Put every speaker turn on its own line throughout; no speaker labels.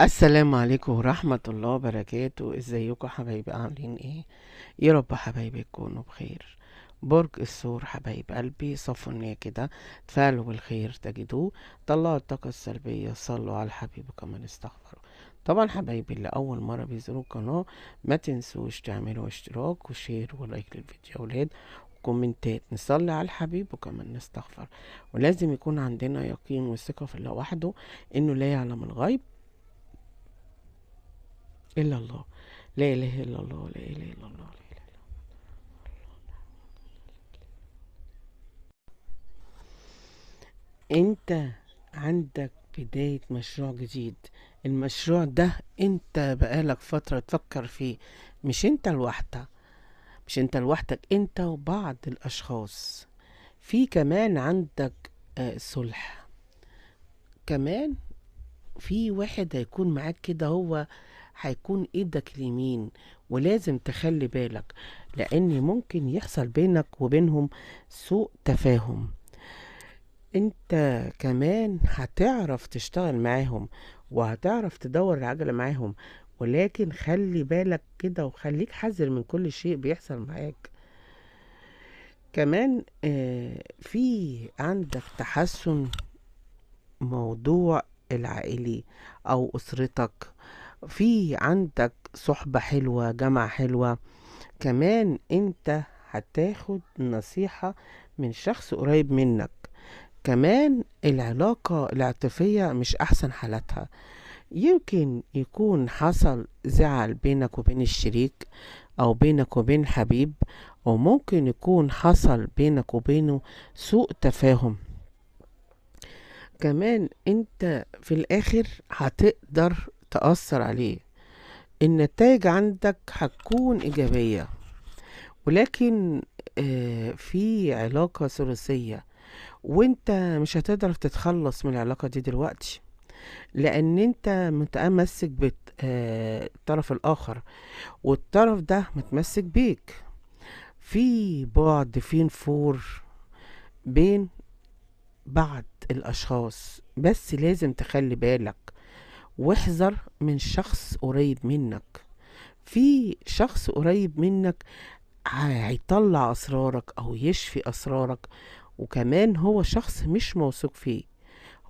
السلام عليكم ورحمة الله وبركاته. ازيكم حبايبي؟ عاملين ايه؟ يا رب حبايبي تكونوا بخير. برج الثور حبايب قلبي، صفوا النية كده، تفعلوا بالخير تجدوه، طلعوا الطاقة السلبية، صلوا على الحبيب كمان استغفروا. طبعا حبايبي اللي أول مرة بيزوروا القناة ما تنسوش تعملوا اشتراك وشير ولايك للفيديو يا ولاد، وكومنتات، نصلي على الحبيب وكمان نستغفر. ولازم يكون عندنا يقين وثقة في الله وحده، انه لا يعلم الغيب إلا الله. لا إله إلا الله، لا إله إلا الله، لا إله. أنت عندك بداية مشروع جديد. المشروع ده أنت بقالك فترة تفكر فيه. مش أنت لوحدك، مش أنت لوحدك، أنت وبعض الأشخاص. في كمان عندك صلح. كمان في واحد هيكون معاك كده، هو هيكون ايدك اليمين، ولازم تخلي بالك، لان ممكن يحصل بينك وبينهم سوء تفاهم. انت كمان هتعرف تشتغل معاهم وهتعرف تدور العجلة معاهم، ولكن خلي بالك كده وخليك حذر من كل شيء بيحصل معاك. كمان في عندك تحسن موضوع العائلي او اسرتك، في عندك صحبة حلوة، جامعة حلوة. كمان انت هتاخد نصيحة من شخص قريب منك. كمان العلاقة العاطفية مش احسن حالتها، يمكن يكون حصل زعل بينك وبين الشريك، او بينك وبين حبيب، او ممكن يكون حصل بينك وبينه سوء تفاهم. كمان انت في الاخر هتقدر تأثر عليه، النتائج عندك هتكون إيجابية. ولكن في علاقة ثلاثية، وانت مش هتقدر تتخلص من العلاقة دي دلوقتي، لأن انت متمسك بالطرف الآخر، والطرف ده متمسك بيك. في بعد، في نفور بين بعض الأشخاص، بس لازم تخلي بالك واحذر من شخص قريب منك. في شخص قريب منك هيطلع اسرارك او يشفي اسرارك، وكمان هو شخص مش موثوق فيه،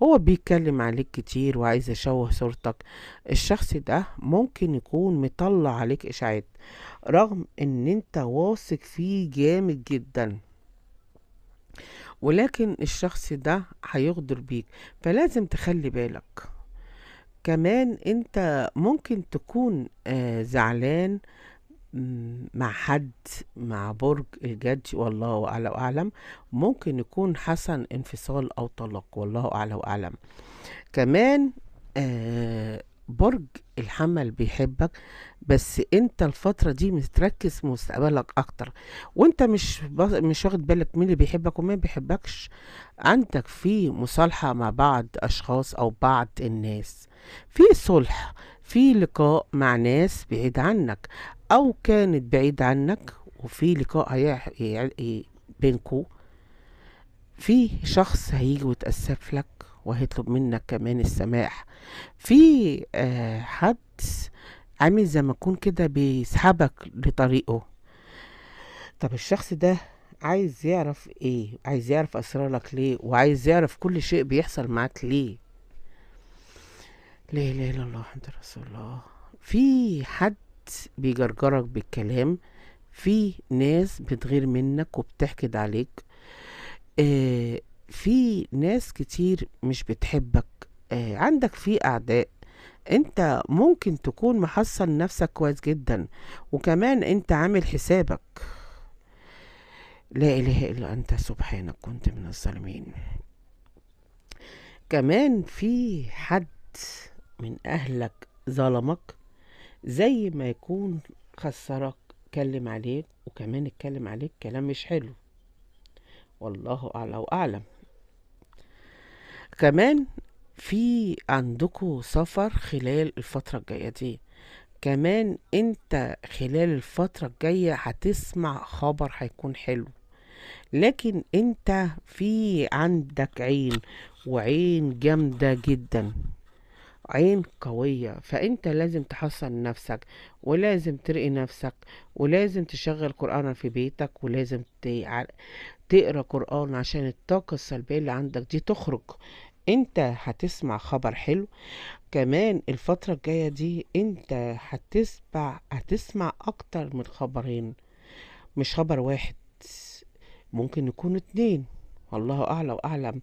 هو بيتكلم عليك كتير وعايز يشوه صورتك. الشخص ده ممكن يكون مطلع عليك اشاعات رغم ان انت واثق فيه جامد جدا، ولكن الشخص ده هيغدر بيك، فلازم تخلي بالك. كمان انت ممكن تكون زعلان مع حد، مع برج الجدي، والله أعلى وأعلم. ممكن يكون حصل انفصال أو طلاق، والله أعلى وأعلم. كمان برج الحمل بيحبك، بس انت الفترة دي متركز في مستقبلك اكتر، وانت مش واخد بالك مين اللي بيحبك ومين بيحبكش. عندك في مصالحة مع بعض اشخاص او بعض الناس، في صلح، في لقاء مع ناس بعيد عنك او كانت بعيد عنك، وفي لقاء بينكو. في شخص هيجي ويتأسف لك وهيطلب منك كمان السماح. في حد عامل زي ما يكون كده بيسحبك لطريقه. طب الشخص ده عايز يعرف ايه؟ عايز يعرف اسرارك ليه؟ وعايز يعرف كل شيء بيحصل معاك ليه؟ لا اله الا الله محمد رسول الله. في حد بيجرجرك بالكلام، في ناس بتغير منك وبتحقد عليك، في ناس كتير مش بتحبك، عندك في اعداء. انت ممكن تكون محصن نفسك كويس جدا، وكمان انت عامل حسابك. لا اله الا انت سبحانك كنت من الظالمين. كمان في حد من اهلك ظلمك، زي ما يكون خسرك، اتكلم عليك، وكمان اتكلم عليك كلام مش حلو، والله اعلى واعلم. كمان في عندكو سفر خلال الفترة الجاية دي. كمان انت خلال الفترة الجاية هتسمع خبر هيكون حلو، لكن انت في عندك عين، وعين جامدة جدا. عين قوية، فانت لازم تحصن نفسك، ولازم ترقي نفسك، ولازم تشغل قرآن في بيتك، ولازم تقرا قرآن عشان الطاقة السلبية اللي عندك دي تخرج. انت هتسمع خبر حلو. كمان الفترة الجاية دي انت هتسمع اكتر من خبرين، مش خبر واحد، ممكن يكونوا اتنين، والله اعلى واعلم.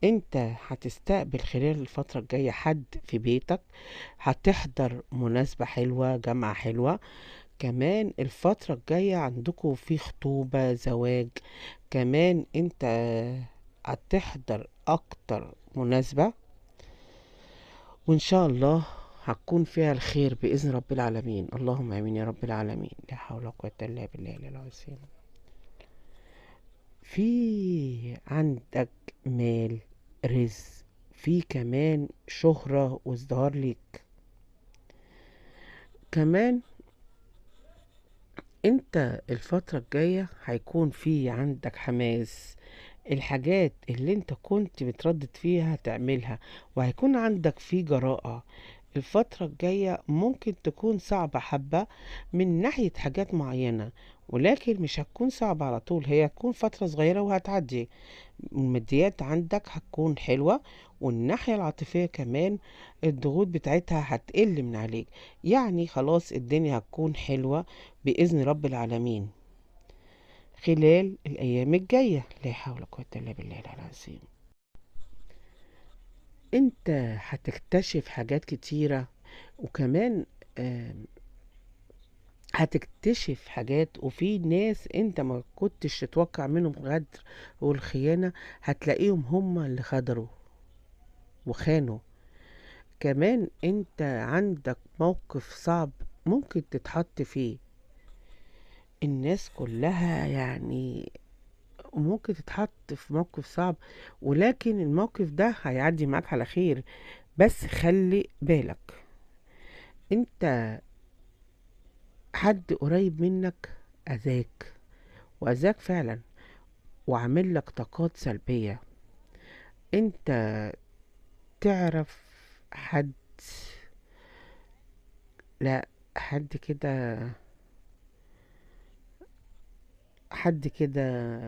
انت هتستقبل خلال الفترة الجاية حد في بيتك، هتحضر مناسبة حلوة، جامعة حلوة. كمان الفترة الجاية عندكم في خطوبة، زواج. كمان انت هتحضر اكتر مناسبة، وان شاء الله هتكون فيها الخير بإذن رب العالمين. اللهم امين يا رب العالمين. لا حول ولا قوة الا بالله العلي العظيم. في عندك مال، رزق، في كمان شهرة وازدهار ليك. كمان انت الفترة الجاية هيكون في عندك حماس، الحاجات اللي انت كنت بتردد فيها هتعملها، وهيكون عندك في جراءة. الفترة الجاية ممكن تكون صعبة حبة من ناحية حاجات معينة، ولكن مش هتكون صعبة على طول، هي هتكون فترة صغيرة وهتعدي. الماديات عندك هتكون حلوة، والناحية العاطفية كمان الضغوط بتاعتها هتقل من عليك. يعني خلاص الدنيا هتكون حلوة بإذن رب العالمين خلال الأيام الجاية. لا حول ولا قوة إلا بالله العلي العظيم. انت هتكتشف حاجات كتيرة، وكمان آم، هتكتشف حاجات، وفي ناس انت ما كنتش تتوقع منهم غدر والخيانة، هتلاقيهم هم اللي خدروا وخانوا. كمان انت عندك موقف صعب ممكن تتحط فيه، الناس كلها يعني ممكن تتحط في موقف صعب، ولكن الموقف ده هيعدي معاك على خير. بس خلي بالك، انت حد قريب منك اذاك، واذاك فعلا، وعامل لك طاقات سلبية. انت تعرف حد، لا، حد كده، حد كده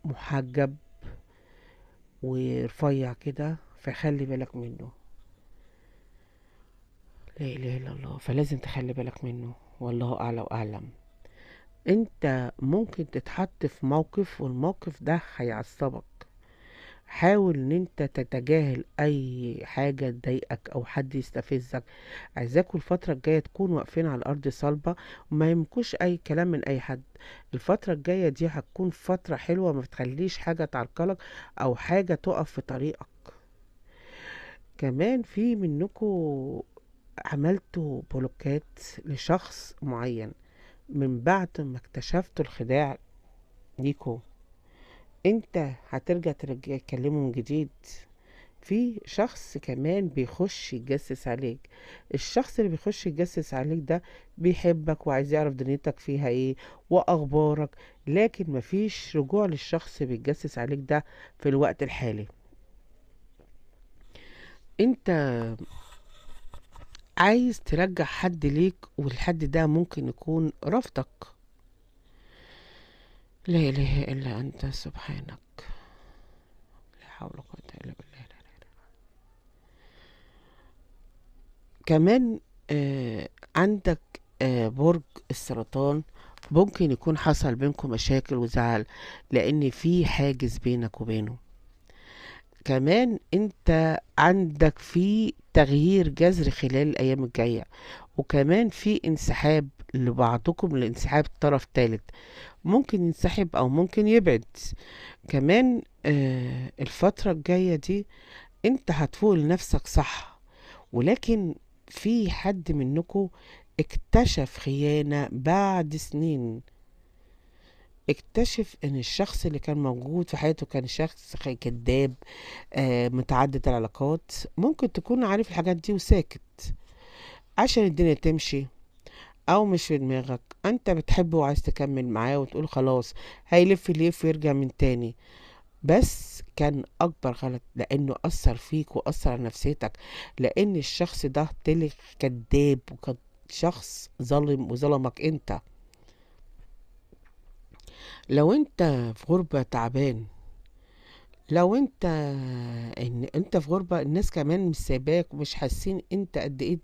محجب ورفيع كده، فخلي بالك منه. لا اله الا الله، فلازم تخلي بالك منه، والله اعلى واعلم. انت ممكن تتحط في موقف، والموقف ده هيعصبك. حاول ان انت تتجاهل اي حاجة تضايقك او حد يستفزك. عايزاكوا الفترة الجاية تكونوا واقفين على الارض صلبة، وما يهمكوش اي كلام من اي حد. الفترة الجاية دي هتكون فترة حلوة، ما بتخليش حاجة تعرقلك او حاجة تقف في طريقك. كمان في منكو عملتوا بلوكات لشخص معين من بعد ما اكتشفتوا الخداع ليكو، انت هترجع تكلمه من جديد. في شخص كمان بيخش يتجسس عليك، الشخص اللي بيخش يتجسس عليك ده بيحبك وعايز يعرف دنيتك فيها ايه واخبارك، لكن مفيش رجوع للشخص اللي بيتجسس عليك ده في الوقت الحالي. انت عايز ترجع حد ليك، والحد ده ممكن يكون رفضك. لا اله الا انت سبحانك. لا حول ولا قوة الا بالله. كمان عندك برج السرطان، ممكن يكون حصل بينكم مشاكل وزعل، لان في حاجز بينك وبينه. كمان انت عندك في تغيير جذري خلال الايام الجاية، وكمان في انسحاب لبعضكم، لانسحاب طرف ثالث، ممكن ينسحب او ممكن يبعد. كمان الفترة الجاية دي انت هتفوق لنفسك صح، ولكن في حد منكم اكتشف خيانة بعد سنين، اكتشف ان الشخص اللي كان موجود في حياته كان شخص كذاب، متعدد العلاقات. ممكن تكون عارف الحاجات دي وساكت عشان الدنيا تمشي، او مش في دماغك، انت بتحبه وعايز تكمل معاه وتقول خلاص هيلف يلف ويرجع من تاني. بس كان اكبر غلط، لانه اثر فيك واثر على نفسيتك، لان الشخص ده طلع كذاب، وكان شخص ظالم وظلمك انت. لو انت في غربة تعبان، لو انت ان انت في غربة، الناس كمان مش سايباك ومش حاسين انت قد ايه